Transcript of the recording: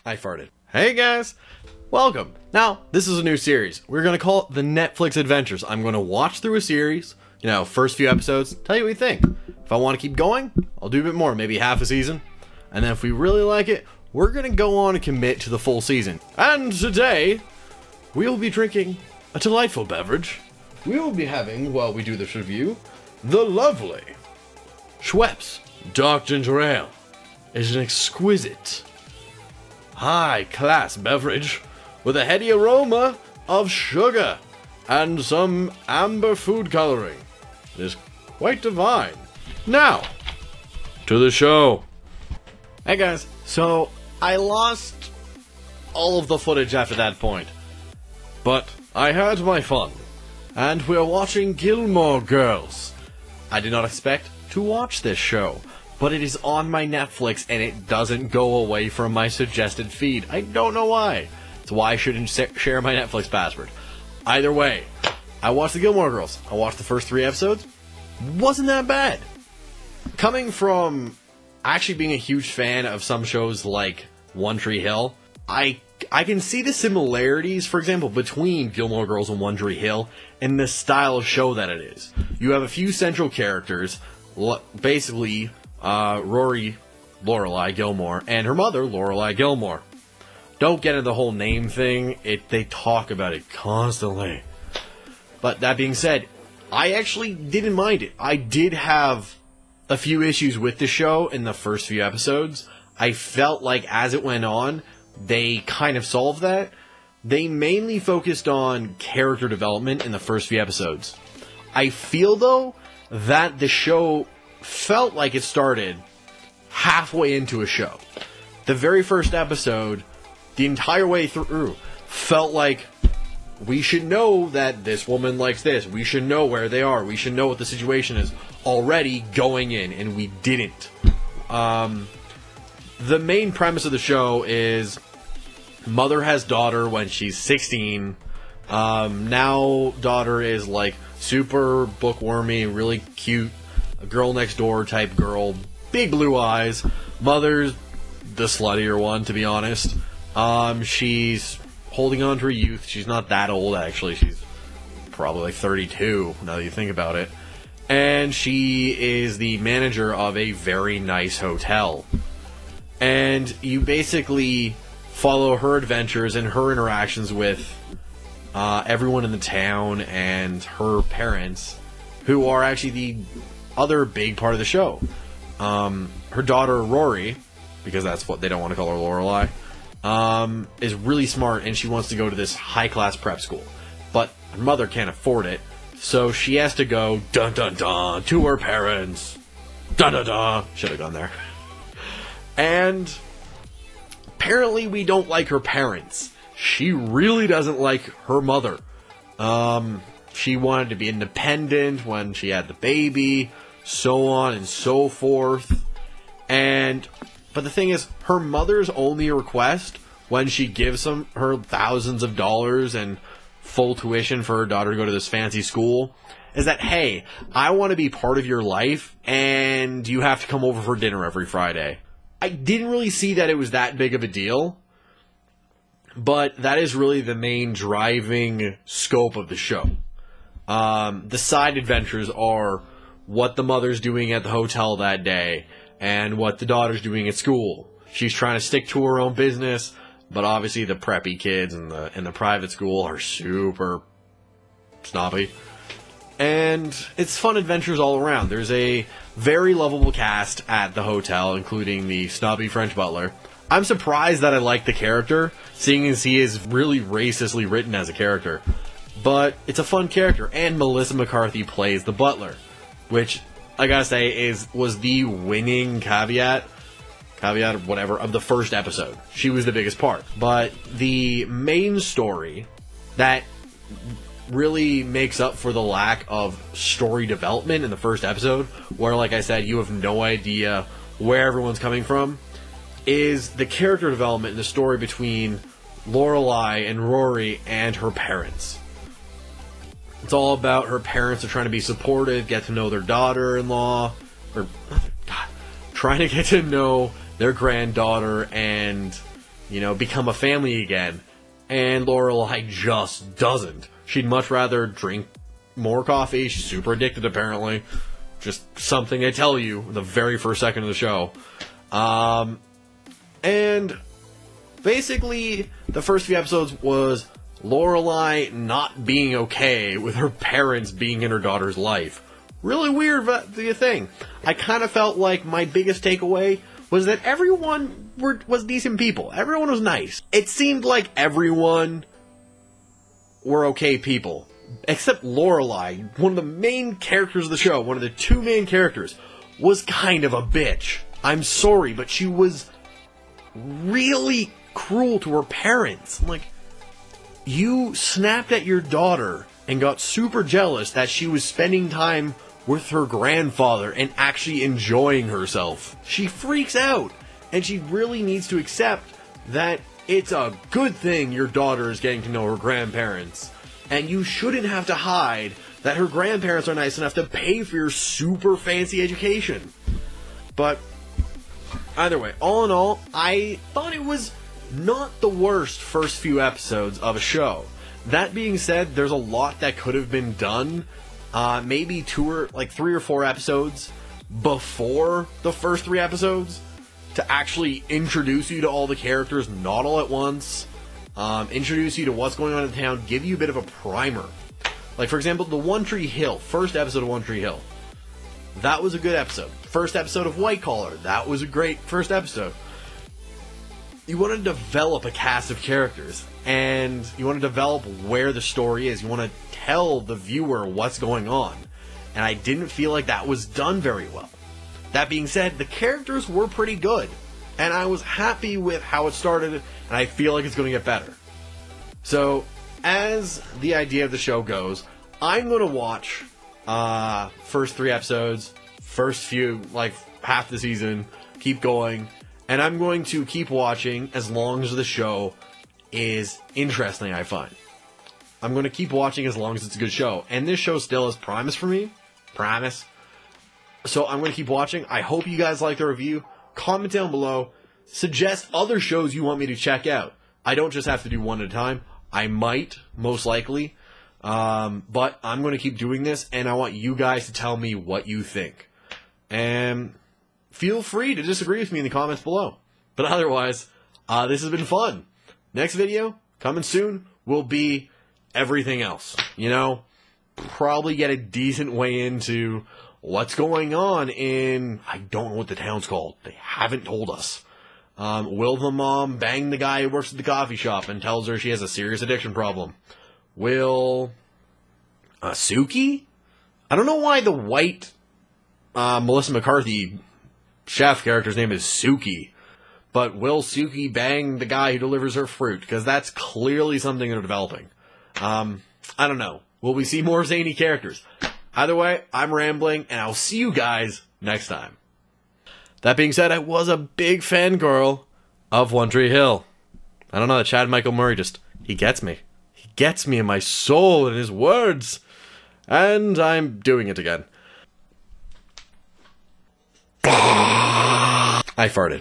I farted. Hey guys, welcome. Now, this is a new series. We're gonna call it the Netflix Adventures. I'm gonna watch through a series, first few episodes, tell you what we think. If I want to keep going, I'll do a bit more, maybe half a season. And then if we really like it, we're gonna go on and commit to the full season. And today, we will be drinking a delightful beverage. We will be having, while we do this review, the lovely Schweppes Dark Ginger Ale. It's an exquisite, high-class beverage with a heady aroma of sugar and some amber food coloring. It is quite divine. Now, to the show. Hey guys, so I lost all of the footage after that point, but I had my fun, and we're watching Gilmore Girls. I did not expect to watch this show, but it is on my Netflix and it doesn't go away from my suggested feed. I don't know why. It's why I shouldn't share my Netflix password. Either way, I watched the Gilmore Girls. I watched the first 3 episodes. Wasn't that bad. Coming from actually being a huge fan of some shows like One Tree Hill, I can see the similarities, for example, between Gilmore Girls and One Tree Hill and the style of show that it is. You have a few central characters, basically Rory Lorelai Gilmore and her mother Lorelai Gilmore. Don't get into the whole name thing, they talk about it constantly. But that being said, I actually didn't mind it. I did have a few issues with the show in the first few episodes. I felt like as it went on, they kind of solved that. They mainly focused on character development in the first few episodes. I feel, though, that the show felt like it started halfway into a show. The very first episode, the entire way through, felt like we should know that this woman likes this. We should know where they are. We should know what the situation is already going in, and we didn't. The main premise of the show is mother has daughter when she's 16. Now daughter is like super bookwormy, really cute, a girl next door type girl, big blue eyes. Mother's the sluttier one, to be honest. She's holding on to her youth. She's not that old, actually. She's probably like 32, now that you think about it. And she is the manager of a very nice hotel. And you basically follow her adventures and her interactions with everyone in the town and her parents, who are actually the other big part of the show. Her daughter, Rory, because that's what they don't want to call her, Lorelai, is really smart, and she wants to go to this high-class prep school. But her mother can't afford it, so she has to go, dun-dun-dun, to her parents. Dun-dun-dun. Should have gone there. And apparently we don't like her parents. She really doesn't like her mother. She wanted to be independent when she had the baby, so on and so forth. But the thing is, her mother's only request when she gives her thousands of dollars and full tuition for her daughter to go to this fancy school is that, hey, I want to be part of your life and you have to come over for dinner every Friday. I didn't really see that it was that big of a deal, but that is really the main driving scope of the show. The side adventures are what the mother's doing at the hotel that day and what the daughter's doing at school. She's trying to stick to her own business, but obviously the preppy kids in the private school are super snobby. And it's fun adventures all around. There's a very lovable cast at the hotel, including the snobby French butler. I'm surprised that I like the character, seeing as he is really racistly written as a character. But it's a fun character, and Melissa McCarthy plays the butler, which I gotta say was the winning caveat or whatever of the first episode. She was the biggest part. But the main story that really makes up for the lack of story development in the first episode, where, like I said, you have no idea where everyone's coming from, is the character development in the story between Lorelai and Rory and her parents. It's all about her parents are trying to be supportive, get to know their daughter-in-law, trying to get to know their granddaughter, and you know, become a family again. And Lorelai just doesn't. She'd much rather drink more coffee. She's super addicted, apparently. Just something they tell you the very first second of the show. And basically, the first few episodes was Lorelai not being okay with her parents being in her daughter's life. Really weird thing. I kind of felt like my biggest takeaway was that everyone was decent people. Everyone was nice. It seemed like everyone were okay people. Except Lorelai, one of the main characters of the show, one of the two main characters, was kind of a bitch. I'm sorry, but she was really cruel to her parents. Like, you snapped at your daughter and got super jealous that she was spending time with her grandfather and actually enjoying herself. She freaks out, and she really needs to accept that it's a good thing your daughter is getting to know her grandparents, and you shouldn't have to hide that her grandparents are nice enough to pay for your super fancy education. But either way, all in all, I thought it was not the worst first few episodes of a show. That being said, there's a lot that could have been done. Maybe 3 or 4 episodes before the first 3 episodes to actually introduce you to all the characters, not all at once. Introduce you to what's going on in town, give you a bit of a primer. Like, for example, the One Tree Hill, first episode of One Tree Hill. That was a good episode. First episode of White Collar, that was a great first episode. You want to develop a cast of characters, and you want to develop where the story is. You want to tell the viewer what's going on. And I didn't feel like that was done very well. That being said, the characters were pretty good, and I was happy with how it started, and I feel like it's going to get better. So, as the idea of the show goes, I'm going to watch first 3 episodes, first few, like half the season, keep going, and I'm going to keep watching as long as the show is interesting, I find. I'm going to keep watching as long as it's a good show. And this show still has promise for me. Promise. So I'm going to keep watching. I hope you guys like the review. Comment down below. Suggest other shows you want me to check out. I don't just have to do one at a time. I might, most likely. But I'm going to keep doing this, and I want you guys to tell me what you think. And feel free to disagree with me in the comments below. But otherwise, this has been fun. Next video, coming soon, will be everything else. You know, probably get a decent way into what's going on in, I don't know what the town's called. They haven't told us. Will the mom bang the guy who works at the coffee shop and tells her she has a serious addiction problem? Will Suki? I don't know why the white Melissa McCarthy chef character's name is Suki. But will Suki bang the guy who delivers her fruit? Because that's clearly something they're developing. I don't know. Will we see more zany characters? Either way, I'm rambling, and I'll see you guys next time. That being said, I was a big fangirl of One Tree Hill. I don't know, Chad Michael Murray he gets me. He gets me in my soul and his words. And I'm doing it again. I farted.